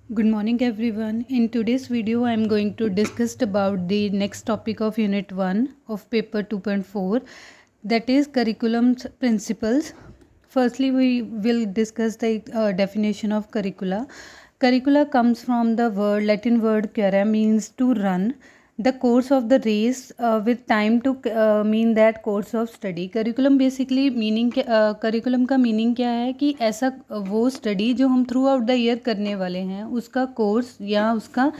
Good morning everyone. In today's video I am going to discuss about the next topic of unit 1 of paper 2.4, that is curriculum principles. Firstly we will discuss the definition of curricula. Curricula comes from the Latin word curre, means to run the course of the race with time to mean that course of study. Curriculum basically meaning curriculum का meaning क्या है कि ऐसा वो study जो हम through out the year करने वाले हैं उसका कोर्स या उसका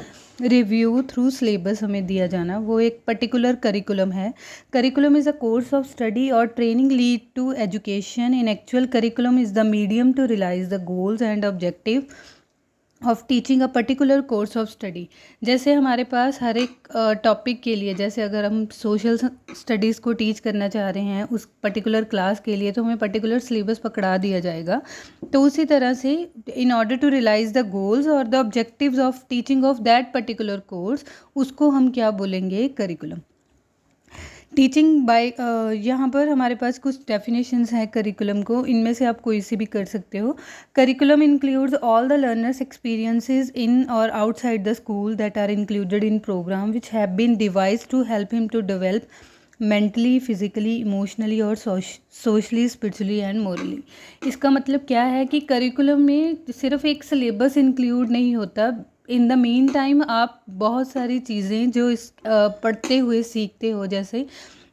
रिव्यू थ्रू सिलेबस हमें दिया जाना, वो एक पर्टिकुलर करिकुलम है. Curriculum is a course of study और training lead to education. In actual curriculum is the medium to realise the goals and objective of teaching a particular course of study. जैसे हमारे पास हर एक topic के लिए, जैसे अगर हम सोशल स्टडीज़ को टीच करना चाह रहे हैं उस पर्टिकुलर क्लास के लिए, तो हमें पर्टिकुलर सिलेबस पकड़ा दिया जाएगा. तो उसी तरह से in order to realise the goals और the objectives of teaching of that particular course, उसको हम क्या बोलेंगे, करिकुलम. टीचिंग बाय यहाँ पर हमारे पास कुछ डेफिनेशंस हैं करिकुलम को, इनमें से आप कोई सी भी कर सकते हो. Curriculum includes all the learners experiences in और outside the school that are included in programme which have been devised to help him to develop mentally, physically, emotionally और सोशली, स्पिरिचुअली एंड मोरली. इसका मतलब क्या है कि curriculum में सिर्फ एक सिलेबस इंक्लूड नहीं होता. इन द मीन टाइम आप बहुत सारी चीज़ें जो इस पढ़ते हुए सीखते हो, जैसे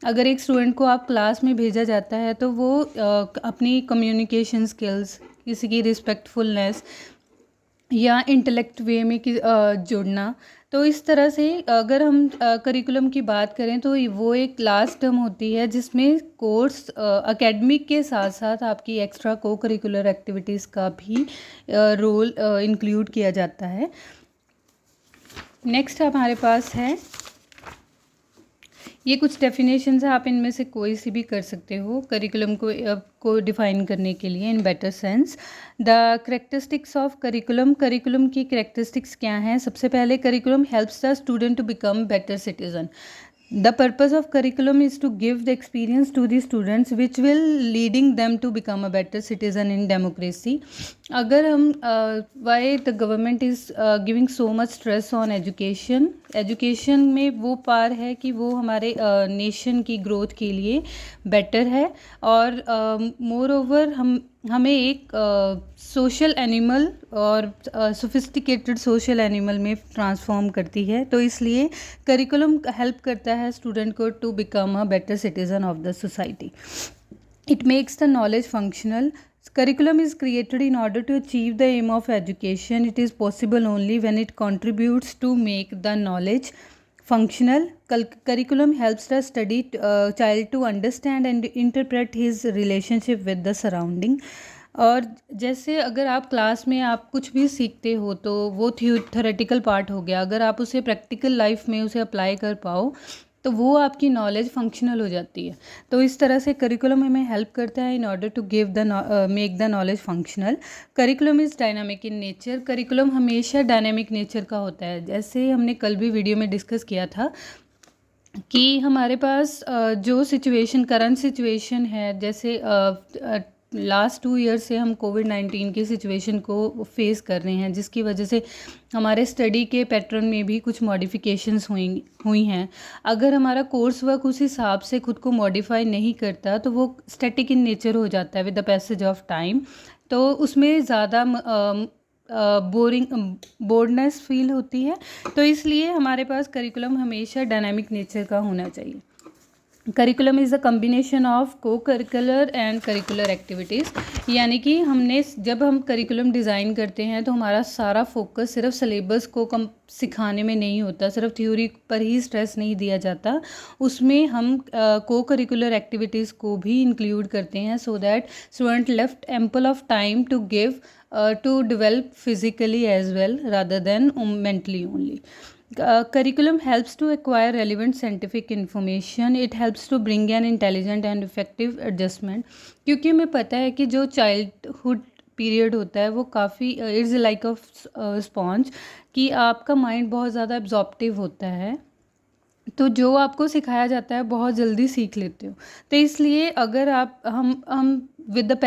अगर एक स्टूडेंट को आप क्लास में भेजा जाता है तो वो अपनी कम्युनिकेशन स्किल्स, किसी की रिस्पेक्टफुलनेस या इंटेलेक्ट वे में जुड़ना, तो इस तरह से अगर हम करिकुलम की बात करें तो वो एक लास्ट टर्म होती है जिसमें कोर्स एकेडमिक के साथ साथ आपकी एक्स्ट्रा को करिकुलर एक्टिविटीज़ का भी रोल इंक्लूड किया जाता है. नेक्स्ट हमारे पास है, ये कुछ डेफिनेशंस है, आप इनमें से कोई सी भी कर सकते हो करिकुलम को डिफाइन करने के लिए in better sense. The characteristics of curriculum. Curriculum की करेक्टरिस्टिक्स क्या हैं? सबसे पहले, curriculum helps the student to become better citizen. The purpose of curriculum is to give the experience to the students which will leading them to become a better citizen in democracy. अगर हम why the government is giving so much stress on education, education में वो पार है कि वो हमारे nation की growth के लिए बेटर है और मोर ओवर हमें एक सोशल एनिमल और सोफिस्टिकेटेड सोशल एनिमल में ट्रांसफॉर्म करती है. तो इसलिए करिकुलम हेल्प करता है स्टूडेंट को to become a better citizen of the society. It makes the knowledge functional. Curriculum is created in order to achieve the aim of education. It is possible only when it contributes to make the knowledge functional. Curriculum helps the study child to understand and interpret his relationship with the surrounding. और जैसे अगर आप class में आप कुछ भी सीखते हो तो वो थ्योरेटिकल पार्ट हो गया, अगर आप उसे प्रैक्टिकल लाइफ में उसे अप्लाई कर पाओ तो वो आपकी नॉलेज फंक्शनल हो जाती है. तो इस तरह से करिकुलम हमें हेल्प करता है in order to give the make the knowledge functional. Curriculum is dynamic in nature. Curriculum हमेशा डायनामिक नेचर का होता है. जैसे हमने कल भी वीडियो में डिस्कस किया था कि हमारे पास जो सिचुएशन, करंट सिचुएशन है, जैसे लास्ट 2 ईयर से हम कोविड-19 की सिचुएशन को फेस कर रहे हैं, जिसकी वजह से हमारे स्टडी के पैटर्न में भी कुछ मॉडिफिकेशंस हुई हैं. अगर हमारा कोर्स वर्क उस हिसाब से खुद को मॉडिफाई नहीं करता तो वो स्टैटिक इन नेचर हो जाता है with the passage of time. तो उसमें ज़्यादा बोर्डनेस फील होती है. तो इसलिए हमारे पास करिकुलम हमेशा डायनामिक नेचर का होना चाहिए. Curriculum is a combination of को करिकुलर एंड करिकुलर एक्टिविटीज़. यानी कि जब हम करिकुलम डिज़ाइन करते हैं तो हमारा सारा फोकस सिर्फ सिलेबस को सिखाने में नहीं होता, सिर्फ थ्योरी पर ही स्ट्रेस नहीं दिया जाता. उसमें हम को करिकुलर एक्टिविटीज़ को भी इंक्लूड करते हैं so that student left ample of time to give to develop physically as well rather than mentally only. Curriculum helps to acquire relevant scientific information. It helps to bring an intelligent and effective adjustment. क्योंकि हमें पता है कि जो childhood period होता है वो काफ़ी इट्स लाइक अ स्पॉन्ज, कि आपका माइंड बहुत ज़्यादा एब्जॉर्प्टिव होता है तो जो आपको सिखाया जाता है बहुत जल्दी सीख लेते हो। तो इसलिए अगर आप हम with the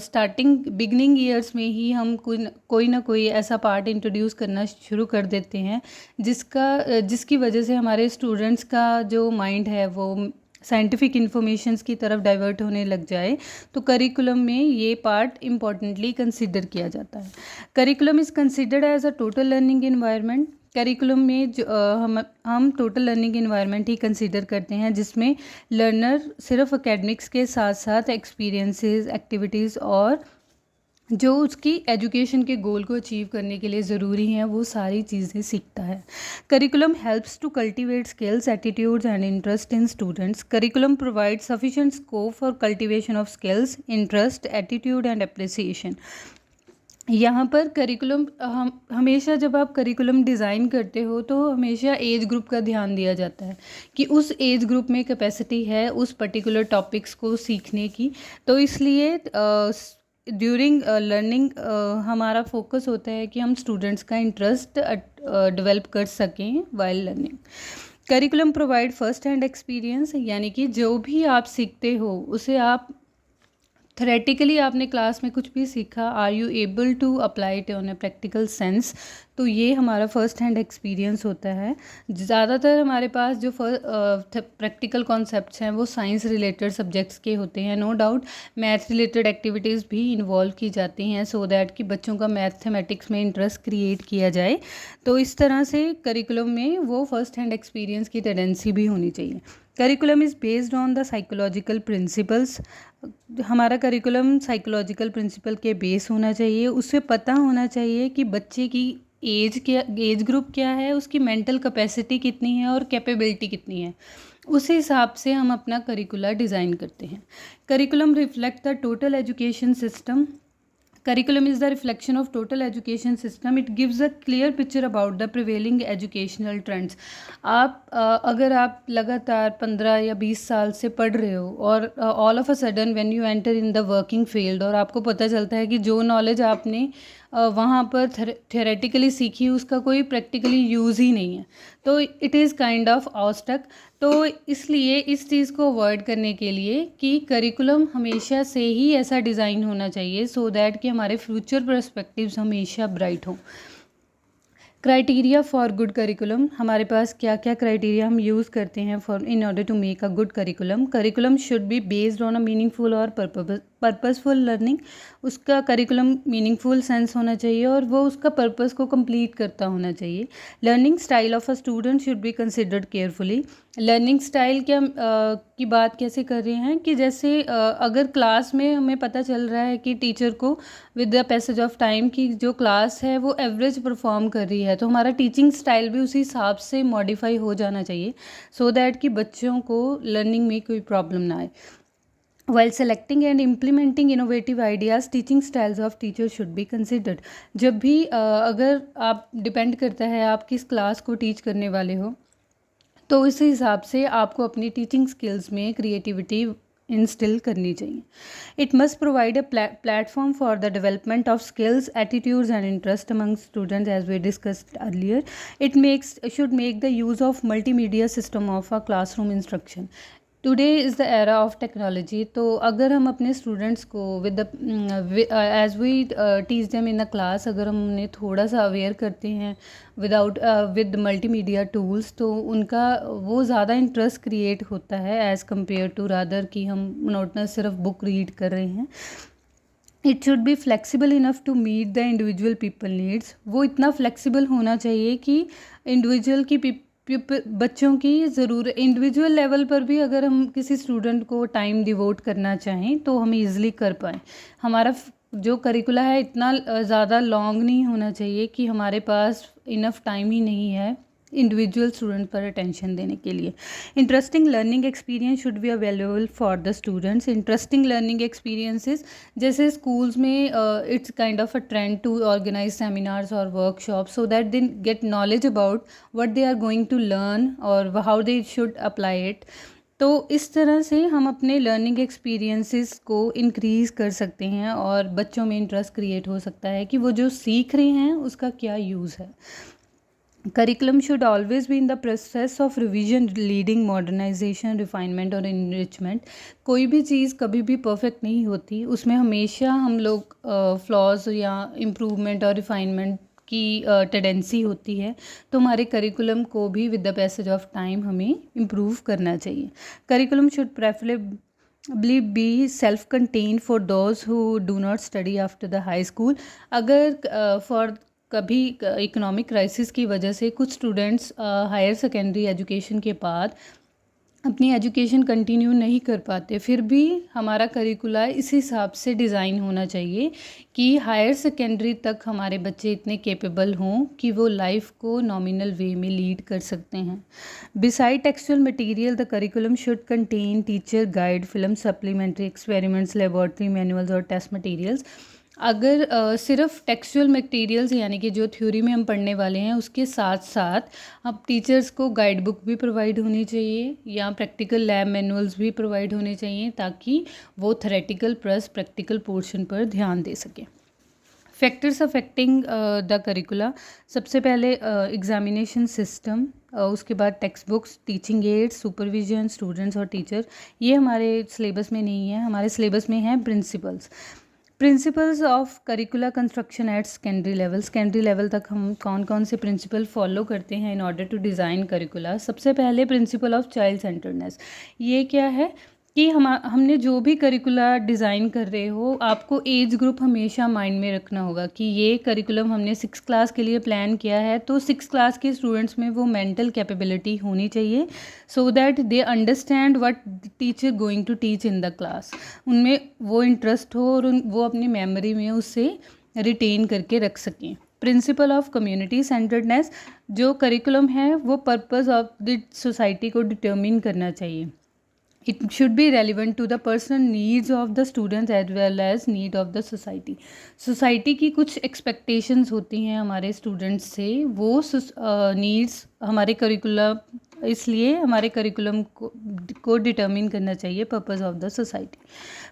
starting beginning years में ही हम कोई ना कोई ऐसा पार्ट इंट्रोड्यूस करना शुरू कर देते हैं जिसकी वजह से हमारे स्टूडेंट्स का जो माइंड है वो साइंटिफिक इन्फॉर्मेशंस की तरफ डाइवर्ट होने लग जाए, तो करिकुलम में ये पार्ट इम्पॉर्टेंटली कंसिडर किया जाता है। Curriculum is considered as a total learning environment. Curriculum में जो हम टोटल लर्निंग इन्वायरमेंट ही कंसीडर करते हैं, जिसमें लर्नर सिर्फ एकेडमिक्स के साथ साथ एक्सपीरियंसेस, एक्टिविटीज़ और जो उसकी एजुकेशन के गोल को अचीव करने के लिए ज़रूरी हैं वो सारी चीज़ें सीखता है। Curriculum helps to cultivate skills, attitudes and interest in students. Curriculum provide sufficient scope for cultivation of skills, interest, attitude and appreciation. यहाँ पर करिकुलम हम हमेशा जब आप करिकुलम डिज़ाइन करते हो तो हमेशा एज ग्रुप का ध्यान दिया जाता है कि उस एज ग्रुप में कैपेसिटी है उस पर्टिकुलर टॉपिक्स को सीखने की। तो इसलिए ड्यूरिंग लर्निंग हमारा फोकस होता है कि हम स्टूडेंट्स का इंटरेस्ट डेवलप कर सकें while learning. Curriculum provide first hand experience, यानी कि जो भी आप सीखते हो उसे आप थ्योरेटिकली आपने क्लास में कुछ भी सीखा, are you able to apply it on a practical sense, तो ये हमारा फर्स्ट हैंड एक्सपीरियंस होता है। ज़्यादातर हमारे पास जो प्रैक्टिकल कॉन्सेप्ट्स हैं वो साइंस रिलेटेड सब्जेक्ट्स के होते हैं। No doubt math related activities भी इन्वॉल्व की जाती हैं सो दैट कि बच्चों का मैथमेटिक्स में इंटरेस्ट क्रिएट किया जाए। तो इस तरह से करिकुलम में वो फर्स्ट हैंड एक्सपीरियंस की टेंडेंसी भी होनी चाहिए। Curriculum is based on the psychological principles. हमारा करिकुलम साइकोलॉजिकल प्रिंसिपल के बेस होना चाहिए। उससे पता होना चाहिए कि बच्चे की एज ग्रुप क्या है, उसकी मेंटल कैपेसिटी कितनी है और कैपेबिलिटी कितनी है। उस हिसाब से हम अपना करिकुलर डिज़ाइन करते हैं। Curriculum reflect the total education system. Curriculum is the reflection of total education system. It gives a clear picture about the prevailing educational trends. आप अगर आप लगातार 15 या 20 साल से पढ़ रहे हो और all of a sudden when you enter in the working field और आपको पता चलता है कि जो नॉलेज आपने वहाँ पर थ्योरेटिकली सीखी उसका कोई प्रैक्टिकली यूज़ ही नहीं है, तो इट इज़ काइंड ऑफ ऑस्टक। तो इसलिए इस चीज़ को अवॉइड करने के लिए कि करिकुलम हमेशा से ही ऐसा डिज़ाइन होना चाहिए सो दैट कि हमारे फ्यूचर पर्सपेक्टिव्स हमेशा ब्राइट हों। क्राइटेरिया फॉर गुड करिकुलम, हमारे पास क्या क्या क्राइटेरिया हम यूज़ करते हैं for in order to make a good curriculum. Curriculum should be based on a meaningful और पर्पसफुल लर्निंग। उसका करिकुलम मीनिंगफुल सेंस होना चाहिए और वो उसका पर्पस को कंप्लीट करता होना चाहिए। Learning style of a student should be considered carefully. Learning style क्या की बात कैसे कर रहे हैं कि जैसे अगर क्लास में हमें पता चल रहा है कि टीचर को with the passage of time की जो क्लास है वो एवरेज परफॉर्म कर रही है, तो हमारा टीचिंग स्टाइल भी उसी हिसाब से मॉडिफाई हो जाना चाहिए सो दैट कि बच्चों को लर्निंग में कोई प्रॉब्लम ना आए। While selecting and implementing innovative ideas, teaching styles of teachers should be considered. जब भी अगर आप डिपेंड करता है आप किस क्लास को टीच करने वाले हो, तो उस हिसाब से आपको अपनी टीचिंग स्किल्स में क्रिएटिविटी इंस्टिल करनी चाहिए। It must provide a platform for the development of skills, attitudes and interest among students as we discussed earlier. It should make the use of multimedia system of a classroom instruction. Today is the era of technology. तो अगर हम अपने students को with the as we teach them in the class, अगर हम उन्हें थोड़ा सा अवेयर करते हैं विद मल्टीमीडिया टूल्स, तो उनका वो ज़्यादा इंटरेस्ट क्रिएट होता है एज़ कम्पेयर टू रादर कि हम मोनोटोनस सिर्फ बुक रीड कर रहे हैं। It should be flexible enough to meet the individual people needs. वो इतना फ्लेक्सिबल होना चाहिए कि इंडिविजुअल की बच्चों की ज़रूरत इंडिविजुअल लेवल पर भी अगर हम किसी स्टूडेंट को टाइम डिवोट करना चाहें तो हम इजीली कर पाएँ। हमारा जो करिकुला है इतना ज़्यादा लॉन्ग नहीं होना चाहिए कि हमारे पास इनफ टाइम ही नहीं है इंडिविजुअल स्टूडेंट पर अटेंशन देने के लिए। Interesting learning experience should be available for the students. Interesting learning experiences, जैसे स्कूल्स में it's kind of a trend to organise seminars और workshop so that they get knowledge about what they are going to learn और how they should apply it. तो इस तरह से हम अपने लर्निंग एक्सपीरियंसेस को इंक्रीज़ कर सकते हैं और बच्चों में इंटरेस्ट क्रिएट हो सकता है कि वो जो सीख रहे हैं उसका क्या यूज़ है। Curriculum should always be in the process of revision, leading modernization, refinement और enrichment. कोई भी चीज़ कभी भी परफेक्ट नहीं होती, उसमें हमेशा हम लोग फ्लॉज या इम्प्रूवमेंट और रिफाइनमेंट की टेंडेंसी होती है. तो हमारे करिकुलम को भी with the passage of time हमें इम्प्रूव करना चाहिए. Curriculum should preferably be self contained for those who do not study after the high school. अगर फॉर कभी इकोनॉमिक क्राइसिस की वजह से कुछ स्टूडेंट्स हायर सेकेंडरी एजुकेशन के बाद अपनी एजुकेशन कंटिन्यू नहीं कर पाते, फिर भी हमारा करिकुला इस हिसाब से डिज़ाइन होना चाहिए कि हायर सेकेंडरी तक हमारे बच्चे इतने कैपेबल हों कि वो लाइफ को नॉमिनल वे में लीड कर सकते हैं. Beside textual material, the curriculum should contain teacher guide, film, supplementary, experiments, laboratory manuals और टेस्ट मटेरियल्स. अगर सिर्फ टेक्सचुअल मटेरियल्स यानी कि जो थ्योरी में हम पढ़ने वाले हैं उसके साथ साथ अब टीचर्स को गाइड बुक भी प्रोवाइड होनी चाहिए या प्रैक्टिकल लैब मैनुअल्स भी प्रोवाइड होने चाहिए ताकि वो थेरेटिकल प्लस प्रैक्टिकल पोर्शन पर ध्यान दे सकें. फैक्टर्स अफेक्टिंग द करिकुला, सबसे पहले एग्जामिनेशन सिस्टम, उसके बाद text books, teaching ads, supervision, students और टीचर. ये हमारे सिलेबस में नहीं है, हमारे सिलेबस में है principles of curricula construction at secondary level तक हम कौन कौन से प्रिंसिपल फॉलो करते हैं in order to design curricula. सबसे पहले प्रिंसिपल ऑफ चाइल्ड सेंटर्डनेस. ये क्या है कि हमने जो भी करिकुला डिज़ाइन कर रहे हो आपको एज ग्रुप हमेशा माइंड में रखना होगा कि ये करिकुलम हमने 6 क्लास के लिए प्लान किया है तो 6 क्लास के स्टूडेंट्स में वो मेंटल कैपेबिलिटी होनी चाहिए so that they understand what teacher going to teach in the class. उनमें वो इंटरेस्ट हो और वो अपनी मेमोरी में उससे रिटेन करके रख सकें. प्रिंसिपल ऑफ कम्युनिटी सेंटर्डनेस, जो करिकुलम है वो पर्पस ऑफ द सोसाइटी को डिटर्मिन करना चाहिए. It should be relevant to the personal needs of the students as well as need of the society. Society की कुछ एक्सपेक्टेशंस होती हैं हमारे स्टूडेंट्स से, वो नीड्स हमारे करिकुलम, इसलिए हमारे करिकुलम को डिटर्मिन करना चाहिए purpose of the society.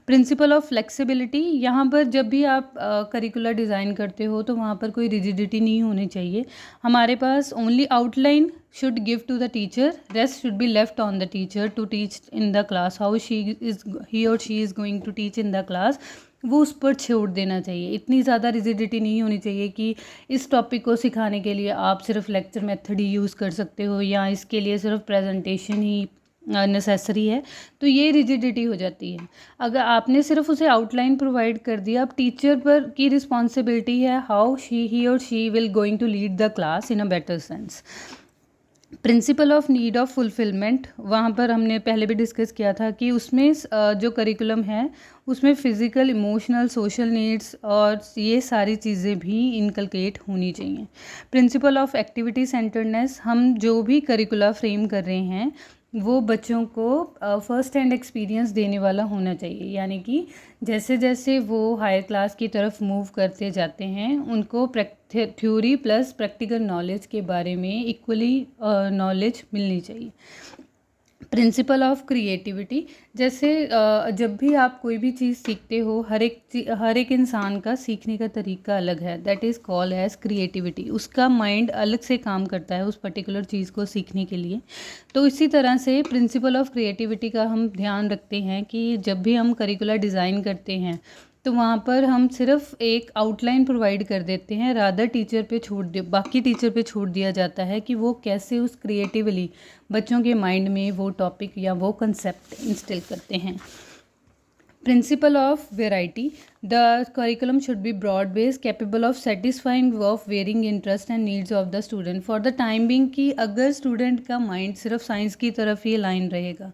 Principle of flexibility, यहाँ पर जब भी आप करिकुलर डिज़ाइन करते हो तो वहाँ पर कोई रिजिडिटी नहीं होनी चाहिए. हमारे पास only outline should give to the teacher, rest should be left on the teacher to teach in the class. how he or she is going to teach in the class, वो उस पर छोड़ देना चाहिए. इतनी ज़्यादा रिजिडिटी नहीं होनी चाहिए कि इस टॉपिक को सिखाने के लिए आप सिर्फ लेक्चर मेथड ही यूज़ कर सकते हो या इसके लिए सिर्फ प्रेजेंटेशन ही नेसेसरी है, तो ये रिजिडिटी हो जाती है. अगर आपने सिर्फ उसे आउटलाइन प्रोवाइड कर दिया, अब टीचर पर की रिस्पॉन्सिबिलिटी है हाउ ही और she will going to lead the class in a better sense. Principle of need of fulfilment, वहाँ पर हमने पहले भी डिस्कस किया था कि उसमें जो करिकुलम है उसमें फ़िज़िकल, इमोशनल, सोशल नीड्स और ये सारी चीज़ें भी इनकलकेट होनी चाहिए. प्रिंसिपल ऑफ एक्टिविटी सेंटर्डनेस, हम जो भी करिकुला फ्रेम कर रहे हैं वो बच्चों को फर्स्ट हैंड एक्सपीरियंस देने वाला होना चाहिए, यानी कि जैसे जैसे वो हायर क्लास की तरफ मूव करते जाते हैं उनको थ्योरी प्लस प्रैक्टिकल नॉलेज के बारे में इक्वली नॉलेज मिलनी चाहिए. प्रिंसिपल ऑफ क्रिएटिविटी, जैसे जब भी आप कोई भी चीज़ सीखते हो हर एक इंसान का सीखने का तरीका अलग है, that is called as creativity. उसका माइंड अलग से काम करता है उस पर्टिकुलर चीज़ को सीखने के लिए. तो इसी तरह से प्रिंसिपल ऑफ क्रिएटिविटी का हम ध्यान रखते हैं कि जब भी हम करिकुलर डिज़ाइन करते हैं तो वहाँ पर हम सिर्फ एक आउटलाइन प्रोवाइड कर देते हैं, रादर बाकी टीचर पे छोड़ दिया जाता है कि वो कैसे उस क्रिएटिवली बच्चों के माइंड में वो टॉपिक या वो कंसेप्ट इंस्टिल करते हैं. Principle of variety, the curriculum should be broad based, capable of satisfying of varying interest and needs of the student for the time being. कि अगर स्टूडेंट का माइंड सिर्फ साइंस की तरफ ही लाइन रहेगा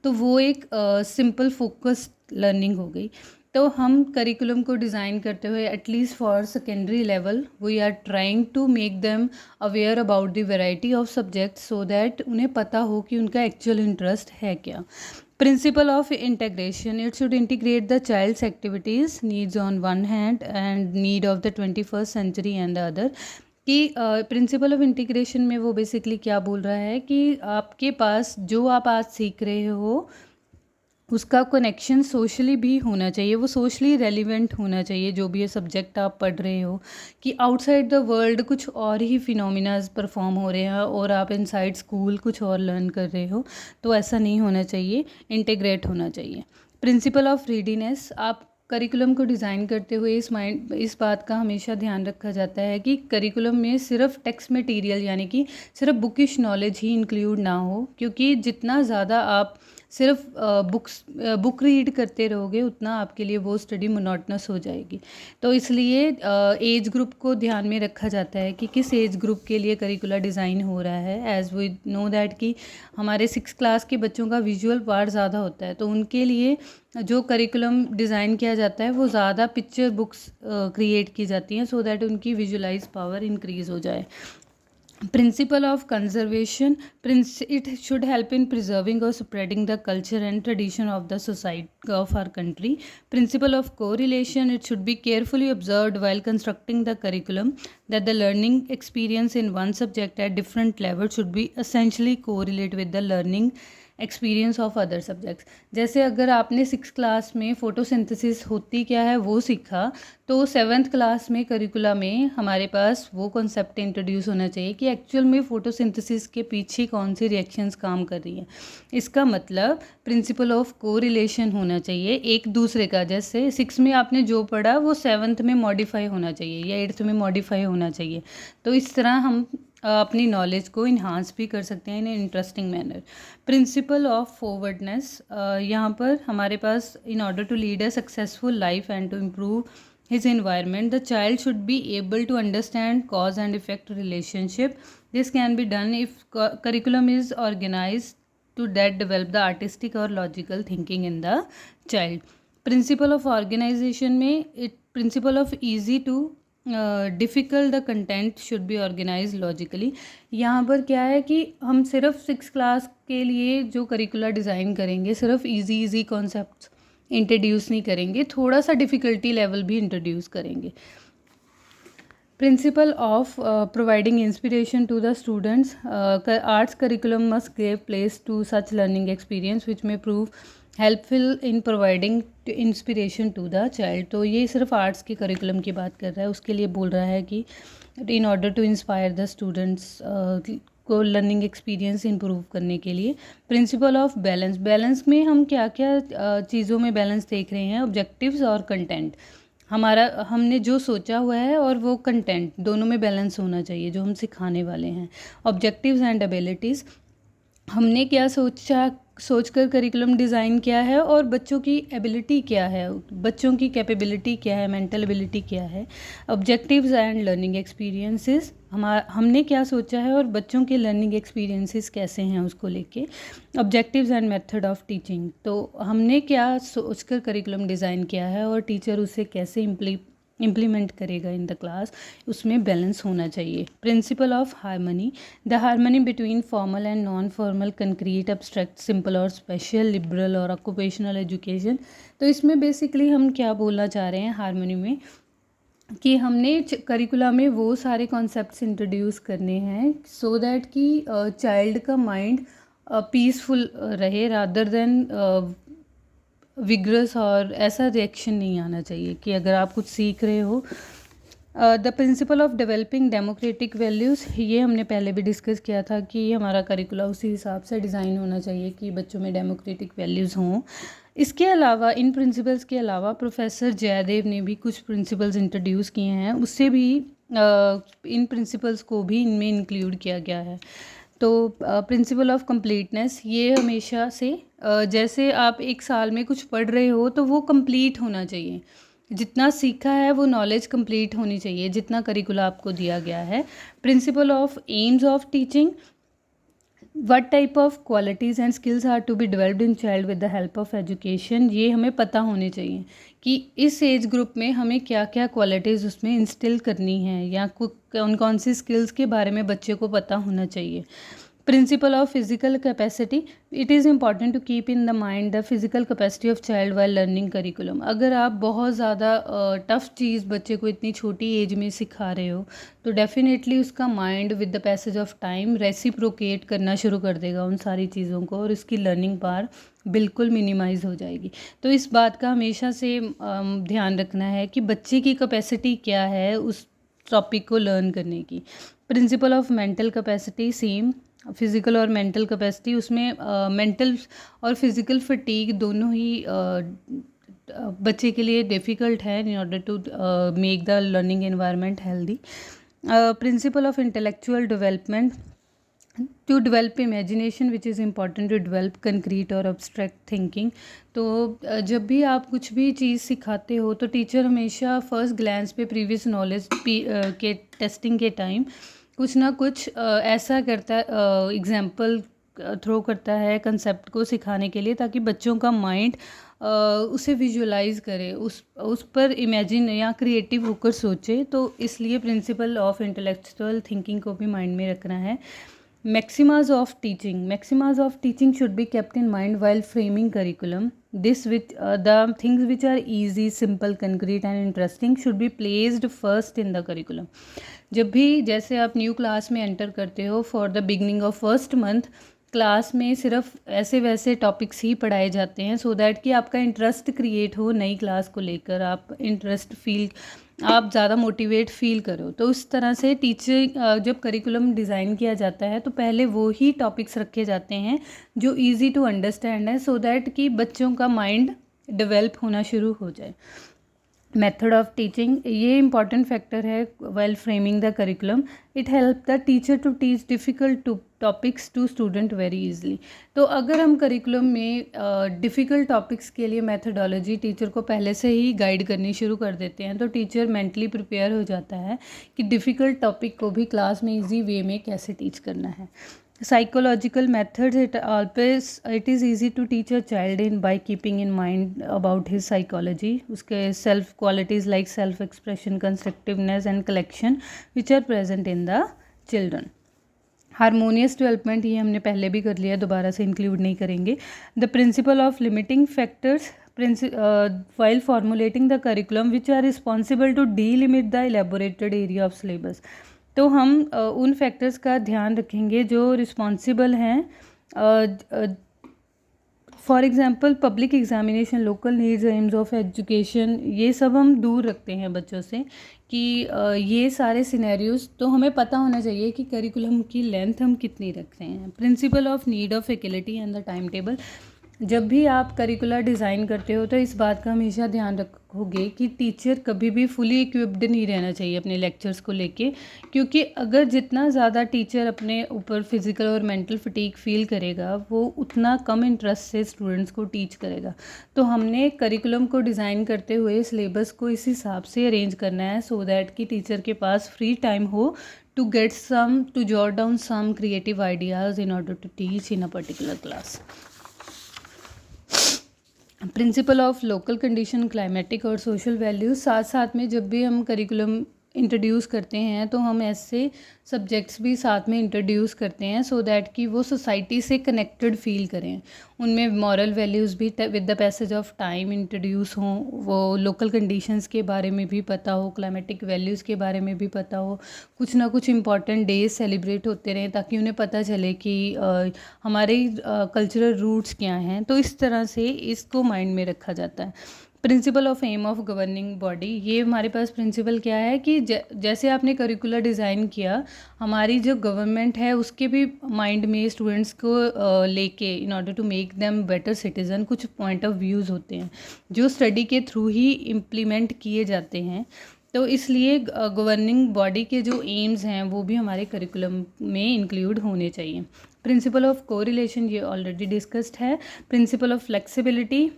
तो वो एक सिंपल फोकस्ड लर्निंग हो गई. तो हम करिकुलम को डिज़ाइन करते हुए at least for secondary level we are trying to make them aware about the variety of subject so that उन्हें पता हो कि उनका एक्चुअल इंटरेस्ट है क्या. Principle of integration, it should integrate the child's activities needs on one hand and need of the 21st century and the other. कि principle of integration में वो बेसिकली क्या बोल रहा है कि आपके पास जो आप आज सीख रहे हो उसका कनेक्शन सोशली भी होना चाहिए, वो सोशली रेलिवेंट होना चाहिए जो भी ये सब्जेक्ट आप पढ़ रहे हो, कि आउटसाइड द वर्ल्ड कुछ और ही फिनोमिनाज परफॉर्म हो रहे हैं और आप इनसाइड स्कूल कुछ और लर्न कर रहे हो, तो ऐसा नहीं होना चाहिए, इंटीग्रेट होना चाहिए। प्रिंसिपल ऑफ रीडीनेस, आप करिकुलम को डिज़ाइन करते हुए इस बात का हमेशा ध्यान रखा जाता है कि करिकुलम में सिर्फ टेक्स्ट मटेरियल यानी कि सिर्फ बुकिश नॉलेज ही इंक्लूड ना हो, क्योंकि जितना ज़्यादा आप सिर्फ बुक रीड करते रहोगे उतना आपके लिए वो स्टडी मोनोटनस हो जाएगी। तो इसलिए एज ग्रुप को ध्यान में रखा जाता है कि किस एज ग्रुप के लिए करिकुलर डिज़ाइन हो रहा है। एज़ वी नो दैट कि हमारे 6 क्लास के बच्चों का विजुअल पार्ट ज़्यादा होता है, तो उनके लिए जो करिकुलम डिज़ाइन किया जाता है वो ज़्यादा पिक्चर बुक्स क्रिएट की जाती हैं, सो दैट उनकी विजुअलाइज पावर इंक्रीज़ हो जाए। Principle of conservation, it should help in preserving or spreading the culture and tradition of the society of our country. Principle of correlation, it should be carefully observed while constructing the curriculum that the learning experience in one subject at different levels should be essentially correlate with the learning experience of other subjects. जैसे अगर आपने 6 class में photosynthesis होती क्या है वो सीखा, तो 7th क्लास में करिकुला में हमारे पास वो कॉन्सेप्ट इंट्रोड्यूस होना चाहिए कि एक्चुअल में फ़ोटोसिंथेसिस के पीछे कौन सी रिएक्शंस काम कर रही हैं। इसका मतलब प्रिंसिपल ऑफ कोरिलेशन होना चाहिए एक दूसरे का। जैसे 6 में आपने जो पढ़ा वो 7th में मॉडिफाई होना चाहिए या 8th में मॉडिफाई होना चाहिए। तो इस तरह हम अपनी नॉलेज को इन्हांस भी कर सकते हैं in interesting manner. Principle of forwardness, यहाँ पर हमारे पास in order to lead a successful life and to improve his environment, the child should be able to understand cause and effect relationship. This can be done if curriculum is organized to that develop the artistic or logical thinking in the child. Principle of organization में principle of easy to difficult the content should be organise logically. यहाँ पर क्या है कि हम सिर्फ 6 class के लिए जो करिकुलर डिज़ाइन करेंगे सिर्फ इजी कॉन्सेप्ट्स इंट्रोड्यूस नहीं करेंगे, थोड़ा सा डिफ़िकल्टी लेवल भी इंट्रोड्यूस करेंगे। Principle of providing inspiration to the students, arts curriculum must give place to such learning experience which may prove helpful in providing inspiration to the child. तो ये सिर्फ arts के करिकुलम की बात कर रहा है, उसके लिए बोल रहा है कि in order to inspire the students को लर्निंग एक्सपीरियंस इंप्रूव करने के लिए। प्रिंसिपल ऑफ बैलेंस, बैलेंस में हम क्या क्या चीज़ों में बैलेंस देख रहे हैं, ऑब्जेक्टिव्स और कंटेंट। हमने जो सोचा हुआ है और वो कंटेंट दोनों में बैलेंस होना चाहिए जो हम सिखाने वाले हैं। ऑब्जेक्टिव्स एंड एबिलिटीज़, हमने क्या सोचकर करिकुलम डिज़ाइन किया है और बच्चों की एबिलिटी क्या है, बच्चों की कैपेबिलिटी क्या है, मेंटल एबिलिटी क्या है। ऑब्जेक्टिव्स एंड लर्निंग एक्सपीरियंसेस, हमने क्या सोचा है और बच्चों के लर्निंग एक्सपीरियंसेस कैसे हैं उसको लेके। Objectives and method of teaching, तो हमने क्या सोचकर करिकुलम डिज़ाइन किया है और टीचर उसे कैसे इम्प्लीमेंट करेगा इन द क्लास, उसमें बैलेंस होना चाहिए। Principle of harmony, the harmony between formal and non formal, concrete, abstract, simple और स्पेशल, लिबरल और ऑक्यूपेशनल एजुकेशन। तो इसमें बेसिकली हम क्या बोलना चाह रहे हैं हारमनी में, कि हमने करिकुला में वो सारे कॉन्सेप्ट्स इंट्रोड्यूस करने हैं सो दैट कि चाइल्ड का माइंड पीसफुल रहे रादर देन विग्रस, और ऐसा रिएक्शन नहीं आना चाहिए कि अगर आप कुछ सीख रहे हो। The principle of developing democratic values, ये हमने पहले भी डिस्कस किया था कि हमारा करिकुला उसी हिसाब से डिज़ाइन होना चाहिए कि बच्चों में डेमोक्रेटिक वैल्यूज़ हों। इसके अलावा इन प्रिंसिपल्स के अलावा प्रोफेसर जयदेव ने भी कुछ प्रिंसिपल्स इंट्रोड्यूस किए हैं, उससे भी इन प्रिंसिपल्स को भी इनमें इंक्लूड किया गया है। तो प्रिंसिपल ऑफ कंप्लीटनेस, ये हमेशा से जैसे आप एक साल में कुछ पढ़ रहे हो तो वो कंप्लीट होना चाहिए, जितना सीखा है वो नॉलेज कंप्लीट होनी चाहिए जितना करिकुला आपको दिया गया है। Principle of aims of teaching, what type of qualities and skills are to be developed in child with the help of education, ये हमें पता होने चाहिए कि इस एज ग्रुप में हमें क्या क्या क्वालिटीज़ उसमें इंस्टिल करनी है या कौन कौन सी स्किल्स के बारे में बच्चे को पता होना चाहिए। Principle of physical capacity. It is important to keep in the mind the physical capacity of child while learning curriculum. अगर आप बहुत ज़्यादा टफ़ चीज़ बच्चे को इतनी छोटी एज में सिखा रहे हो तो डेफिनेटली उसका mind with the passage of time reciprocate करना शुरू कर देगा उन सारी चीज़ों को, और उसकी लर्निंग पावर बिल्कुल मिनिमाइज़ हो जाएगी. तो इस बात का हमेशा से ध्यान रखना है कि बच्चे की कैपेसिटी क्या है उस टॉपिक को लर्न करने की. Principle of mental capacity same, physical और मेंटल कैपेसिटी. उसमें मेंटल और फिज़िकल फटीग दोनों ही बच्चे के लिए डिफ़िकल्ट है in order to make the learning environment healthy. Principle of intellectual development. To develop imagination which is important to develop concrete और अब्स्ट्रैक्ट थिंकिंग. तो जब भी आप कुछ भी चीज़ सिखाते हो तो टीचर हमेशा फर्स्ट ग्लैंस पे प्रीवियस नॉलेज के टेस्टिंग के टाइम कुछ ना कुछ ऐसा करता है, एग्जाम्पल थ्रो करता है कंसेप्ट को सिखाने के लिए, ताकि बच्चों का माइंड उसे विजुअलाइज करे, उस पर इमेजिन या क्रिएटिव होकर सोचे. तो इसलिए प्रिंसिपल ऑफ इंटेलेक्चुअल थिंकिंग को भी माइंड में रखना है. Maximas of teaching. Maximas of teaching should be kept in mind while framing curriculum. This which the things which are easy, simple, concrete and interesting should be placed first in the curriculum. जब भी जैसे आप new class में enter करते हो, for the beginning of first month class में सिर्फ ऐसे वैसे टॉपिक्स ही पढ़ाए जाते हैं सो दैट कि आपका इंटरेस्ट क्रिएट हो नई क्लास को लेकर, आप इंटरेस्ट फील, आप ज़्यादा मोटिवेट फील करो. तो उस तरह से टीचर जब करिकुलम डिज़ाइन किया जाता है तो पहले वो ही टॉपिक्स रखे जाते हैं जो इजी टू अंडरस्टैंड है, सो दैट कि बच्चों का माइंड डेवलप होना शुरू हो जाए. मेथड ऑफ टीचिंग, ये इंपॉर्टेंट फैक्टर है while framing the curriculum. It help the teacher to teach difficult topics to student very easily. तो अगर हम करिकुलम में डिफ़िकल्ट टॉपिक्स के लिए मेथडोलॉजी टीचर को पहले से ही गाइड करनी शुरू कर देते हैं तो टीचर मेंटली प्रिपेयर हो जाता है कि डिफ़िकल्ट टॉपिक को भी क्लास में ईजी वे में कैसे टीच करना है. Psychological methods, it is easy to teach a child in by keeping in mind about his psychology, उसके self qualities like self expression, constructiveness and collection which are present in the children. Harmonious development, ये हमने पहले भी कर लिया, दोबारा से include नहीं करेंगे. The principle of limiting factors while formulating the curriculum which are responsible to delimit the elaborated area of syllabus. तो हम उन फैक्टर्स का ध्यान रखेंगे जो रिस्पॉन्सिबल हैं. For example public examination, local needs, AIIMS of education, ये सब हम दूर रखते हैं बच्चों से कि ये सारे सिनेरियोज तो हमें पता होना चाहिए कि करिकुलम की लेंथ हम कितनी रख रहे हैं. Principle of need of faculty and the time table. जब भी आप करिकुलर डिज़ाइन करते हो तो इस बात का हमेशा ध्यान रखोगे कि टीचर कभी भी फुली इक्विप्ड नहीं रहना चाहिए अपने लेक्चर्स को लेके, क्योंकि अगर जितना ज़्यादा टीचर अपने ऊपर फिज़िकल और मेंटल फटीग फील करेगा वो उतना कम इंटरेस्ट से स्टूडेंट्स को टीच करेगा. तो हमने करिकुलम को डिज़ाइन करते हुए सिलेबस को इस हिसाब से अरेंज करना है सो दैट कि टीचर के पास फ्री टाइम हो to get some, to jot down some creative ideas in order to teach in a particular class. Principle of local condition, climatic और सोशल वैल्यूज़. साथ साथ में जब भी हम करिकुलम इंट्रोड्यूस करते हैं तो हम ऐसे सब्जेक्ट्स भी साथ में इंट्रोड्यूस करते हैं सो दैट कि वो सोसाइटी से कनेक्टेड फील करें. उनमें मॉरल वैल्यूज़ भी with the passage of time introduce हों, वो लोकल कंडीशंस के बारे में भी पता हो, क्लाइमेटिक वैल्यूज़ के बारे में भी पता हो, कुछ ना कुछ इंपॉर्टेंट डेज सेलिब्रेट होते रहें ताकि उन्हें पता चले कि हमारे कल्चरल रूट्स क्या हैं. तो इस तरह से इसको माइंड में रखा जाता है. Principle of aim of governing body, ये हमारे पास प्रिंसिपल क्या है कि जैसे आपने करिकुलर डिज़ाइन किया, हमारी जो गवर्नमेंट है उसके भी माइंड में स्टूडेंट्स को लेके in order to make them better citizen कुछ पॉइंट ऑफ व्यूज़ होते हैं जो स्टडी के थ्रू ही इम्प्लीमेंट किए जाते हैं. तो इसलिए गवर्निंग बॉडी के जो एम्स हैं वो भी हमारे करिकुलम में इंक्लूड होने चाहिए. प्रिंसिपल ऑफ कोरिलेशन, ये ऑलरेडी डिस्कस्ड है. प्रिंसिपल ऑफ फ्लेक्सिबिलिटी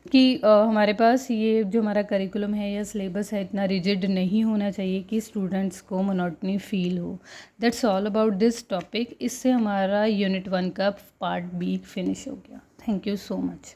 कि हमारे पास ये जो हमारा करिकुलम है या सिलेबस है इतना रिजिड नहीं होना चाहिए कि स्टूडेंट्स को मोनोटनी फील हो. That's all about this topic. इससे हमारा यूनिट 1 का पार्ट बी फिनिश हो गया. Thank you so much.